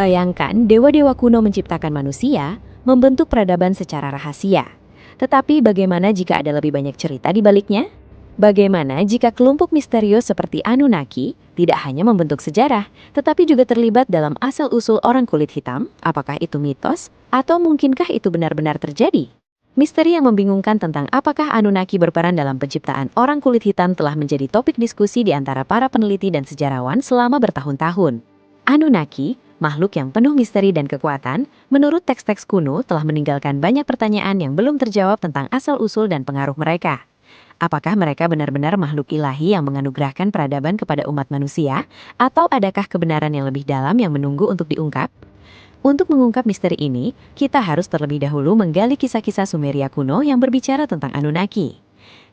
Bayangkan dewa-dewa kuno menciptakan manusia, membentuk peradaban secara rahasia. Tetapi bagaimana jika ada lebih banyak cerita di baliknya? Bagaimana jika kelompok misterius seperti Anunnaki tidak hanya membentuk sejarah, tetapi juga terlibat dalam asal-usul orang kulit hitam? Apakah itu mitos? Atau mungkinkah itu benar-benar terjadi? Misteri yang membingungkan tentang apakah Anunnaki berperan dalam penciptaan orang kulit hitam telah menjadi topik diskusi di antara para peneliti dan sejarawan selama bertahun-tahun. Anunnaki, makhluk yang penuh misteri dan kekuatan, menurut teks-teks kuno telah meninggalkan banyak pertanyaan yang belum terjawab tentang asal-usul dan pengaruh mereka. Apakah mereka benar-benar makhluk ilahi yang menganugerahkan peradaban kepada umat manusia, atau adakah kebenaran yang lebih dalam yang menunggu untuk diungkap? Untuk mengungkap misteri ini, kita harus terlebih dahulu menggali kisah-kisah Sumeria kuno yang berbicara tentang Anunnaki.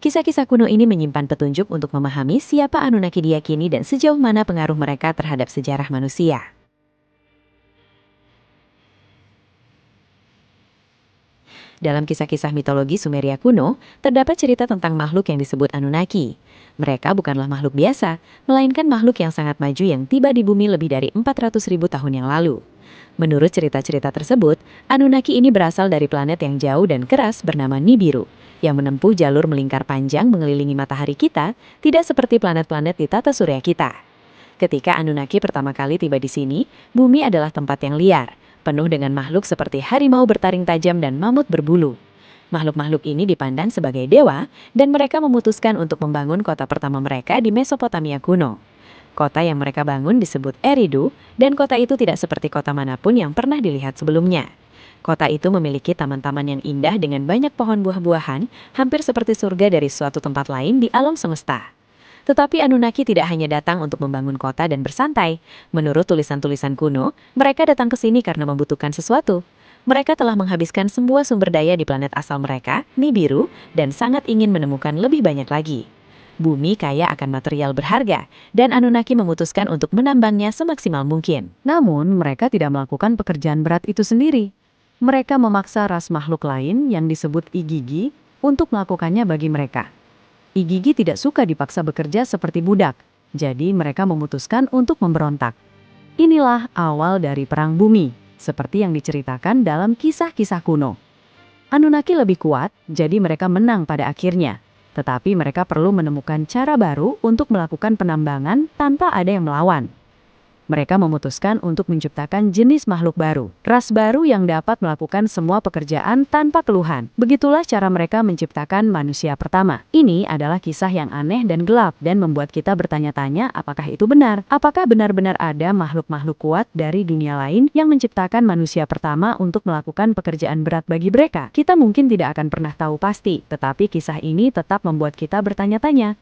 Kisah-kisah kuno ini menyimpan petunjuk untuk memahami siapa Anunnaki diyakini dan sejauh mana pengaruh mereka terhadap sejarah manusia. Dalam kisah-kisah mitologi Sumeria kuno, terdapat cerita tentang makhluk yang disebut Anunnaki. Mereka bukanlah makhluk biasa, melainkan makhluk yang sangat maju yang tiba di bumi lebih dari 400.000 tahun yang lalu. Menurut cerita-cerita tersebut, Anunnaki ini berasal dari planet yang jauh dan keras bernama Nibiru, yang menempuh jalur melingkar panjang mengelilingi matahari kita, tidak seperti planet-planet di tata surya kita. Ketika Anunnaki pertama kali tiba di sini, bumi adalah tempat yang liar, penuh dengan makhluk seperti harimau bertaring tajam dan mamut berbulu. Makhluk-makhluk ini dipandang sebagai dewa, dan mereka memutuskan untuk membangun kota pertama mereka di Mesopotamia kuno. Kota yang mereka bangun disebut Eridu, dan kota itu tidak seperti kota manapun yang pernah dilihat sebelumnya. Kota itu memiliki taman-taman yang indah dengan banyak pohon buah-buahan, hampir seperti surga dari suatu tempat lain di alam semesta. Tetapi Anunnaki tidak hanya datang untuk membangun kota dan bersantai. Menurut tulisan-tulisan kuno, mereka datang ke sini karena membutuhkan sesuatu. Mereka telah menghabiskan semua sumber daya di planet asal mereka, Nibiru, dan sangat ingin menemukan lebih banyak lagi. Bumi kaya akan material berharga, dan Anunnaki memutuskan untuk menambangnya semaksimal mungkin. Namun, mereka tidak melakukan pekerjaan berat itu sendiri. Mereka memaksa ras makhluk lain yang disebut Igigi untuk melakukannya bagi mereka. Igigi tidak suka dipaksa bekerja seperti budak, jadi mereka memutuskan untuk memberontak. Inilah awal dari Perang Bumi, seperti yang diceritakan dalam kisah-kisah kuno. Anunnaki lebih kuat, jadi mereka menang pada akhirnya. Tetapi mereka perlu menemukan cara baru untuk melakukan penambangan tanpa ada yang melawan. Mereka memutuskan untuk menciptakan jenis makhluk baru, ras baru yang dapat melakukan semua pekerjaan tanpa keluhan. Begitulah cara mereka menciptakan manusia pertama. Ini adalah kisah yang aneh dan gelap dan membuat kita bertanya-tanya apakah itu benar. Apakah benar-benar ada makhluk-makhluk kuat dari dunia lain yang menciptakan manusia pertama untuk melakukan pekerjaan berat bagi mereka? Kita mungkin tidak akan pernah tahu pasti, tetapi kisah ini tetap membuat kita bertanya-tanya.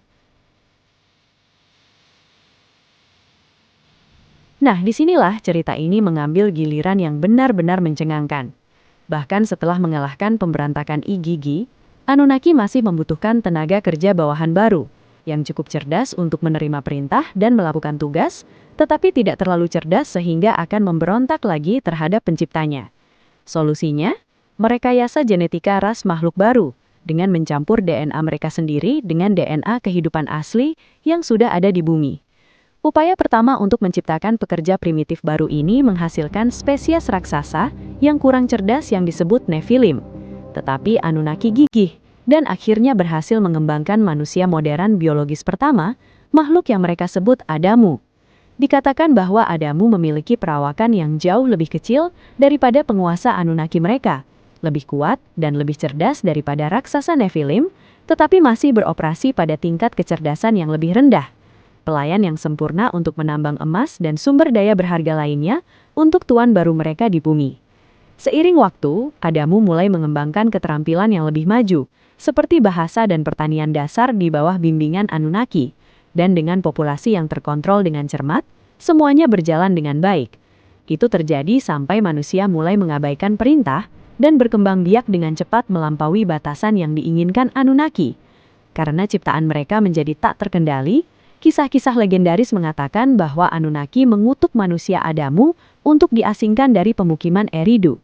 Nah, disinilah cerita ini mengambil giliran yang benar-benar mencengangkan. Bahkan setelah mengalahkan pemberontakan Igigi, Anunnaki masih membutuhkan tenaga kerja bawahan baru, yang cukup cerdas untuk menerima perintah dan melakukan tugas, tetapi tidak terlalu cerdas sehingga akan memberontak lagi terhadap penciptanya. Solusinya, merekayasa genetika ras makhluk baru, dengan mencampur DNA mereka sendiri dengan DNA kehidupan asli yang sudah ada di bumi. Upaya pertama untuk menciptakan pekerja primitif baru ini menghasilkan spesies raksasa yang kurang cerdas yang disebut Nephilim. Tetapi Anunnaki gigih dan akhirnya berhasil mengembangkan manusia modern biologis pertama, makhluk yang mereka sebut Adamu. Dikatakan bahwa Adamu memiliki perawakan yang jauh lebih kecil daripada penguasa Anunnaki mereka, lebih kuat dan lebih cerdas daripada raksasa Nephilim, tetapi masih beroperasi pada tingkat kecerdasan yang lebih rendah. Pelayan yang sempurna untuk menambang emas dan sumber daya berharga lainnya untuk tuan baru mereka di bumi. Seiring waktu, Adamu mulai mengembangkan keterampilan yang lebih maju, seperti bahasa dan pertanian dasar di bawah bimbingan Anunnaki. Dan dengan populasi yang terkontrol dengan cermat, semuanya berjalan dengan baik. Itu terjadi sampai manusia mulai mengabaikan perintah dan berkembang biak dengan cepat melampaui batasan yang diinginkan Anunnaki. Karena ciptaan mereka menjadi tak terkendali, kisah-kisah legendaris mengatakan bahwa Anunnaki mengutuk manusia Adamu untuk diasingkan dari pemukiman Eridu.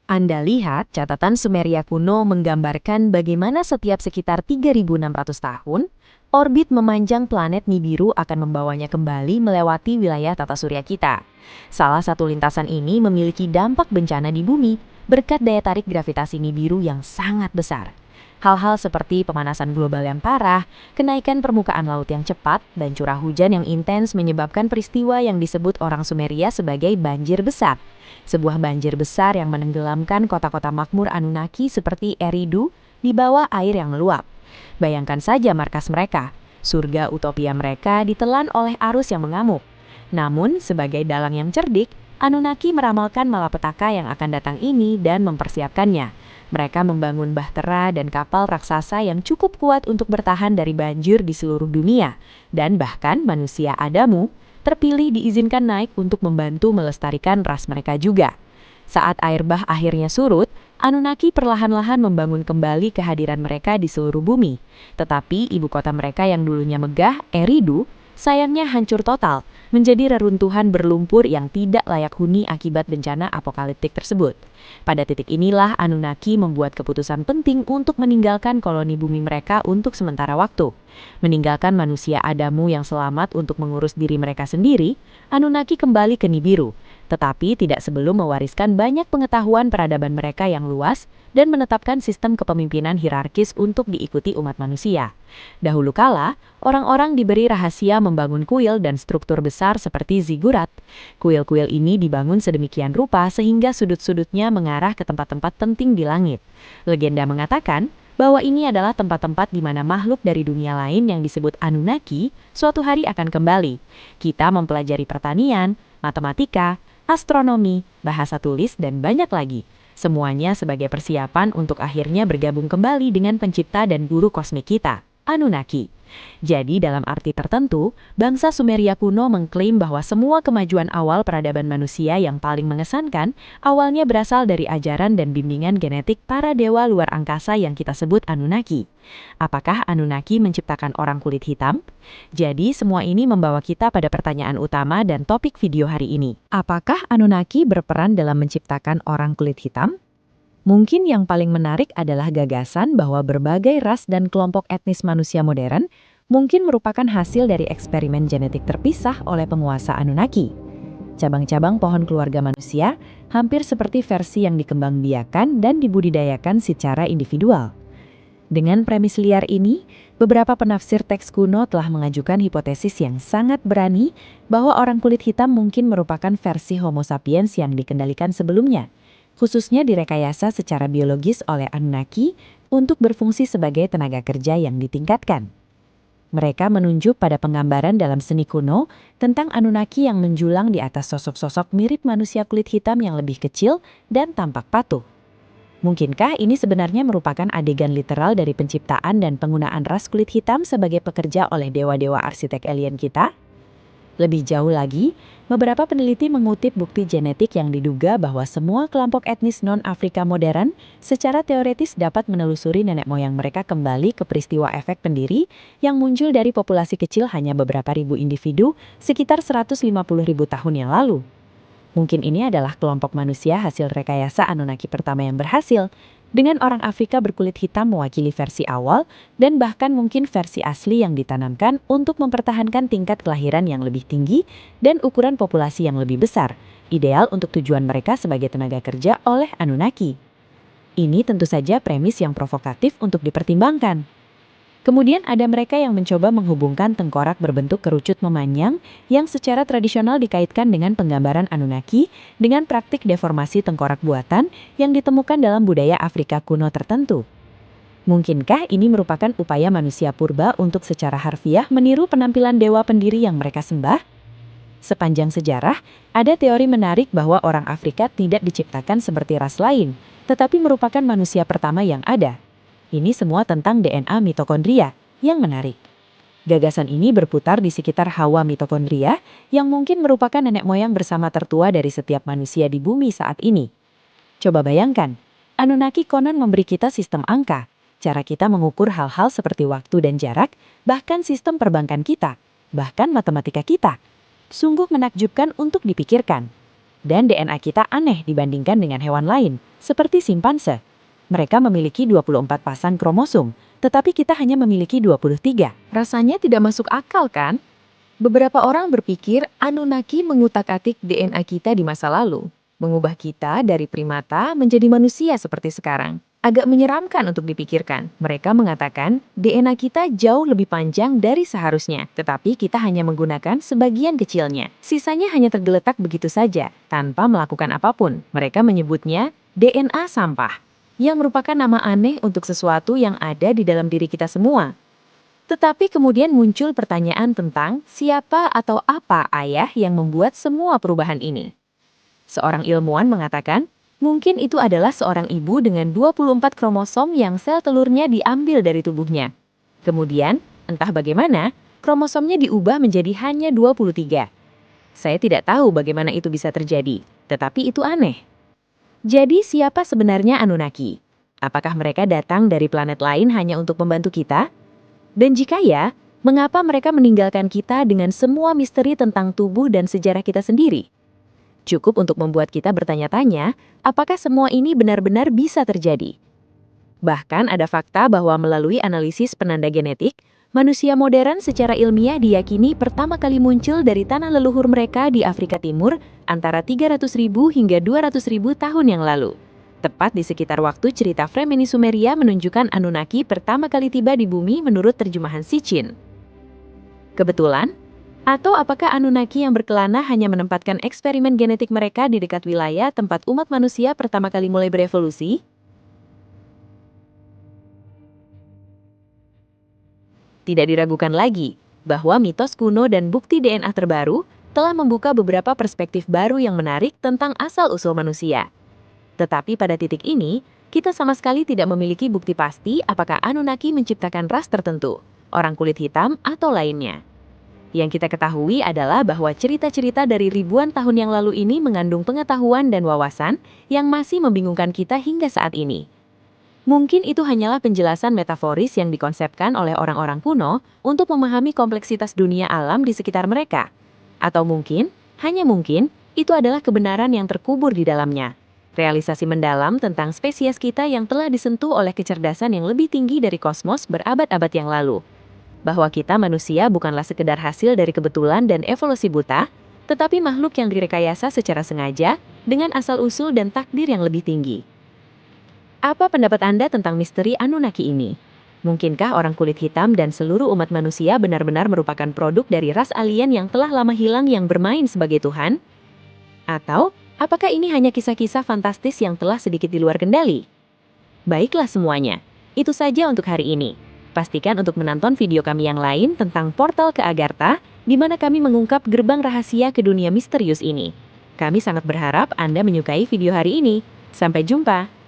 Anda lihat, catatan Sumeria kuno menggambarkan bagaimana setiap sekitar 3.600 tahun, Orbit memanjang planet Nibiru akan membawanya kembali melewati wilayah tata surya kita. Salah satu lintasan ini memiliki dampak bencana di bumi berkat daya tarik gravitasi Nibiru yang sangat besar. Hal-hal seperti pemanasan global yang parah, kenaikan permukaan laut yang cepat, dan curah hujan yang intens menyebabkan peristiwa yang disebut orang Sumeria sebagai banjir besar. Sebuah banjir besar yang menenggelamkan kota-kota makmur Anunnaki seperti Eridu di bawah air yang meluap. Bayangkan saja markas mereka, surga utopia mereka ditelan oleh arus yang mengamuk. Namun, sebagai dalang yang cerdik, Anunnaki meramalkan malapetaka yang akan datang ini dan mempersiapkannya. Mereka membangun bahtera dan kapal raksasa yang cukup kuat untuk bertahan dari banjir di seluruh dunia. Dan bahkan manusia Adamu terpilih diizinkan naik untuk membantu melestarikan ras mereka juga. Saat air bah akhirnya surut, Anunnaki perlahan-lahan membangun kembali kehadiran mereka di seluruh bumi. Tetapi ibu kota mereka yang dulunya megah, Eridu, sayangnya hancur total, menjadi reruntuhan berlumpur yang tidak layak huni akibat bencana apokaliptik tersebut. Pada titik inilah Anunnaki membuat keputusan penting untuk meninggalkan koloni bumi mereka untuk sementara waktu. Meninggalkan manusia Adamu yang selamat untuk mengurus diri mereka sendiri, Anunnaki kembali ke Nibiru. Tetapi tidak sebelum mewariskan banyak pengetahuan peradaban mereka yang luas dan menetapkan sistem kepemimpinan hierarkis untuk diikuti umat manusia. Dahulu kala, orang-orang diberi rahasia membangun kuil dan struktur besar seperti zigurat. Kuil-kuil ini dibangun sedemikian rupa sehingga sudut-sudutnya mengarah ke tempat-tempat penting di langit. Legenda mengatakan bahwa ini adalah tempat-tempat di mana makhluk dari dunia lain yang disebut Anunnaki suatu hari akan kembali. Kita mempelajari pertanian, matematika, astronomi, bahasa tulis, dan banyak lagi. Semuanya sebagai persiapan untuk akhirnya bergabung kembali dengan pencipta dan guru kosmik kita, Anunnaki. Jadi dalam arti tertentu, bangsa Sumeria kuno mengklaim bahwa semua kemajuan awal peradaban manusia yang paling mengesankan awalnya berasal dari ajaran dan bimbingan genetik para dewa luar angkasa yang kita sebut Anunnaki. Apakah Anunnaki menciptakan orang kulit hitam? Jadi semua ini membawa kita pada pertanyaan utama dan topik video hari ini. Apakah Anunnaki berperan dalam menciptakan orang kulit hitam? Mungkin yang paling menarik adalah gagasan bahwa berbagai ras dan kelompok etnis manusia modern mungkin merupakan hasil dari eksperimen genetik terpisah oleh penguasa Anunnaki. Cabang-cabang pohon keluarga manusia hampir seperti versi yang dikembangbiakan dan dibudidayakan secara individual. Dengan premis liar ini, beberapa penafsir teks kuno telah mengajukan hipotesis yang sangat berani bahwa orang kulit hitam mungkin merupakan versi Homo sapiens yang dikendalikan sebelumnya, khususnya direkayasa secara biologis oleh Anunnaki untuk berfungsi sebagai tenaga kerja yang ditingkatkan. Mereka menunjuk pada penggambaran dalam seni kuno tentang Anunnaki yang menjulang di atas sosok-sosok mirip manusia kulit hitam yang lebih kecil dan tampak patuh. Mungkinkah ini sebenarnya merupakan adegan literal dari penciptaan dan penggunaan ras kulit hitam sebagai pekerja oleh dewa-dewa arsitek alien kita? Lebih jauh lagi, beberapa peneliti mengutip bukti genetik yang diduga bahwa semua kelompok etnis non-Afrika modern secara teoretis dapat menelusuri nenek moyang mereka kembali ke peristiwa efek pendiri yang muncul dari populasi kecil hanya beberapa ribu individu sekitar 150.000 tahun yang lalu. Mungkin ini adalah kelompok manusia hasil rekayasa Anunnaki pertama yang berhasil, dengan orang Afrika berkulit hitam mewakili versi awal dan bahkan mungkin versi asli yang ditanamkan untuk mempertahankan tingkat kelahiran yang lebih tinggi dan ukuran populasi yang lebih besar, ideal untuk tujuan mereka sebagai tenaga kerja oleh Anunnaki. Ini tentu saja premis yang provokatif untuk dipertimbangkan. Kemudian ada mereka yang mencoba menghubungkan tengkorak berbentuk kerucut memanjang yang secara tradisional dikaitkan dengan penggambaran Anunnaki dengan praktik deformasi tengkorak buatan yang ditemukan dalam budaya Afrika kuno tertentu. Mungkinkah ini merupakan upaya manusia purba untuk secara harfiah meniru penampilan dewa pendiri yang mereka sembah? Sepanjang sejarah, ada teori menarik bahwa orang Afrika tidak diciptakan seperti ras lain, tetapi merupakan manusia pertama yang ada. Ini semua tentang DNA mitokondria yang menarik. Gagasan ini berputar di sekitar Hawa mitokondria yang mungkin merupakan nenek moyang bersama tertua dari setiap manusia di bumi saat ini. Coba bayangkan, Anunnaki konon memberi kita sistem angka, cara kita mengukur hal-hal seperti waktu dan jarak, bahkan sistem perbankan kita, bahkan matematika kita. Sungguh menakjubkan untuk dipikirkan. Dan DNA kita aneh dibandingkan dengan hewan lain, seperti simpanse. Mereka memiliki 24 pasang kromosom, tetapi kita hanya memiliki 23. Rasanya tidak masuk akal kan? Beberapa orang berpikir Anunnaki mengutak-atik DNA kita di masa lalu, mengubah kita dari primata menjadi manusia seperti sekarang. Agak menyeramkan untuk dipikirkan. Mereka mengatakan DNA kita jauh lebih panjang dari seharusnya, tetapi kita hanya menggunakan sebagian kecilnya. Sisanya hanya tergeletak begitu saja, tanpa melakukan apapun. Mereka menyebutnya DNA sampah, yang merupakan nama aneh untuk sesuatu yang ada di dalam diri kita semua. Tetapi kemudian muncul pertanyaan tentang siapa atau apa ayah yang membuat semua perubahan ini. Seorang ilmuwan mengatakan, mungkin itu adalah seorang ibu dengan 24 kromosom yang sel telurnya diambil dari tubuhnya. Kemudian, entah bagaimana, kromosomnya diubah menjadi hanya 23. Saya tidak tahu bagaimana itu bisa terjadi, tetapi itu aneh. Jadi siapa sebenarnya Anunnaki? Apakah mereka datang dari planet lain hanya untuk membantu kita? Dan jika ya, mengapa mereka meninggalkan kita dengan semua misteri tentang tubuh dan sejarah kita sendiri? Cukup untuk membuat kita bertanya-tanya, apakah semua ini benar-benar bisa terjadi? Bahkan ada fakta bahwa melalui analisis penanda genetik, manusia modern secara ilmiah diyakini pertama kali muncul dari tanah leluhur mereka di Afrika Timur antara 300.000 hingga 200.000 tahun yang lalu. Tepat di sekitar waktu cerita Fremeni Sumeria menunjukkan Anunnaki pertama kali tiba di bumi menurut terjemahan Sitchin. Kebetulan? Atau apakah Anunnaki yang berkelana hanya menempatkan eksperimen genetik mereka di dekat wilayah tempat umat manusia pertama kali mulai berevolusi? Tidak diragukan lagi bahwa mitos kuno dan bukti DNA terbaru telah membuka beberapa perspektif baru yang menarik tentang asal-usul manusia. Tetapi pada titik ini, kita sama sekali tidak memiliki bukti pasti apakah Anunnaki menciptakan ras tertentu, orang kulit hitam atau lainnya. Yang kita ketahui adalah bahwa cerita-cerita dari ribuan tahun yang lalu ini mengandung pengetahuan dan wawasan yang masih membingungkan kita hingga saat ini. Mungkin itu hanyalah penjelasan metaforis yang dikonsepkan oleh orang-orang kuno untuk memahami kompleksitas dunia alam di sekitar mereka. Atau mungkin, hanya mungkin, itu adalah kebenaran yang terkubur di dalamnya. Realisasi mendalam tentang spesies kita yang telah disentuh oleh kecerdasan yang lebih tinggi dari kosmos berabad-abad yang lalu. Bahwa kita manusia bukanlah sekedar hasil dari kebetulan dan evolusi buta, tetapi makhluk yang direkayasa secara sengaja dengan asal-usul dan takdir yang lebih tinggi. Apa pendapat Anda tentang misteri Anunnaki ini? Mungkinkah orang kulit hitam dan seluruh umat manusia benar-benar merupakan produk dari ras alien yang telah lama hilang yang bermain sebagai Tuhan? Atau, apakah ini hanya kisah-kisah fantastis yang telah sedikit di luar kendali? Baiklah semuanya, itu saja untuk hari ini. Pastikan untuk menonton video kami yang lain tentang portal ke Agartha, di mana kami mengungkap gerbang rahasia ke dunia misterius ini. Kami sangat berharap Anda menyukai video hari ini. Sampai jumpa!